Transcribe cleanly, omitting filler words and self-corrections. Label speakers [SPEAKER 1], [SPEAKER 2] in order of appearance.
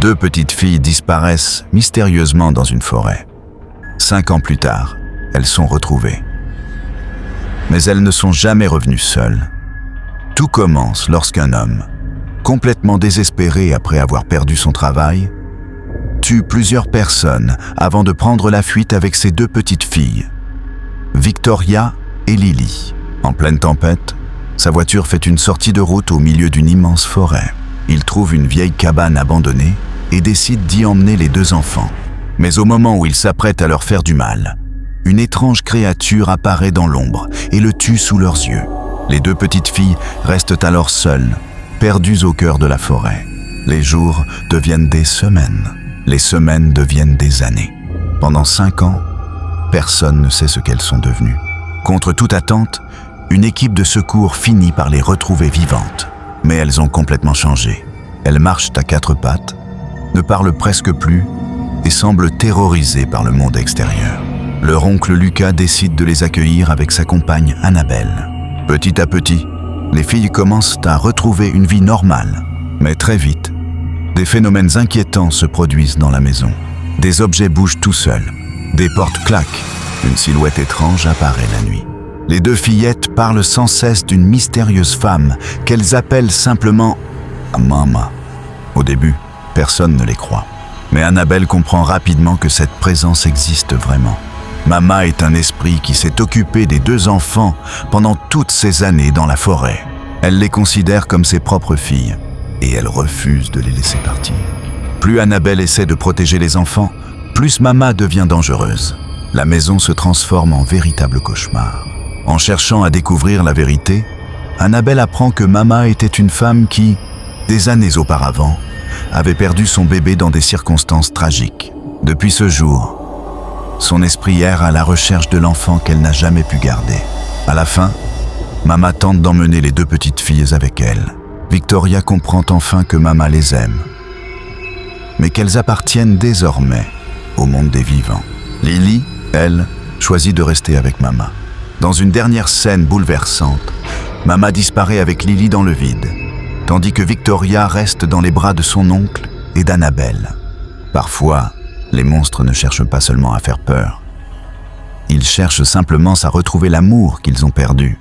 [SPEAKER 1] 2 petites filles disparaissent mystérieusement dans une forêt. 5 ans plus tard, elles sont retrouvées. Mais elles ne sont jamais revenues seules. Tout commence lorsqu'un homme, complètement désespéré après avoir perdu son travail, tue plusieurs personnes avant de prendre la fuite avec ses 2 petites filles, Victoria et Lily. En pleine tempête, sa voiture fait une sortie de route au milieu d'une immense forêt. Il trouve une vieille cabane abandonnée et décide d'y emmener les 2 enfants. Mais au moment où il s'apprête à leur faire du mal, une étrange créature apparaît dans l'ombre et le tue sous leurs yeux. Les 2 petites filles restent alors seules, perdues au cœur de la forêt. Les jours deviennent des semaines. Les semaines deviennent des années. Pendant 5 ans, personne ne sait ce qu'elles sont devenues. Contre toute attente, une équipe de secours finit par les retrouver vivantes. Mais elles ont complètement changé. Elles marchent à 4 pattes, ne parlent presque plus et semblent terrorisées par le monde extérieur. Leur oncle Lucas décide de les accueillir avec sa compagne Annabelle. Petit à petit, les filles commencent à retrouver une vie normale. Mais très vite, des phénomènes inquiétants se produisent dans la maison. Des objets bougent tout seuls. Des portes claquent. Une silhouette étrange apparaît la nuit. Les 2 fillettes parlent sans cesse d'une mystérieuse femme qu'elles appellent simplement Mama. Au début, personne ne les croit. Mais Annabelle comprend rapidement que cette présence existe vraiment. Mama est un esprit qui s'est occupé des 2 enfants pendant toutes ces années dans la forêt. Elle les considère comme ses propres filles et elle refuse de les laisser partir. Plus Annabelle essaie de protéger les enfants, plus Mama devient dangereuse. La maison se transforme en véritable cauchemar. En cherchant à découvrir la vérité, Annabelle apprend que Mama était une femme qui, des années auparavant, avait perdu son bébé dans des circonstances tragiques. Depuis ce jour, son esprit erre à la recherche de l'enfant qu'elle n'a jamais pu garder. À la fin, Mama tente d'emmener les 2 petites filles avec elle. Victoria comprend enfin que Mama les aime, mais qu'elles appartiennent désormais au monde des vivants. Lily, elle, choisit de rester avec Mama. Dans une dernière scène bouleversante, Mama disparaît avec Lily dans le vide, tandis que Victoria reste dans les bras de son oncle et d'Annabelle. Parfois, les monstres ne cherchent pas seulement à faire peur. Ils cherchent simplement à retrouver l'amour qu'ils ont perdu.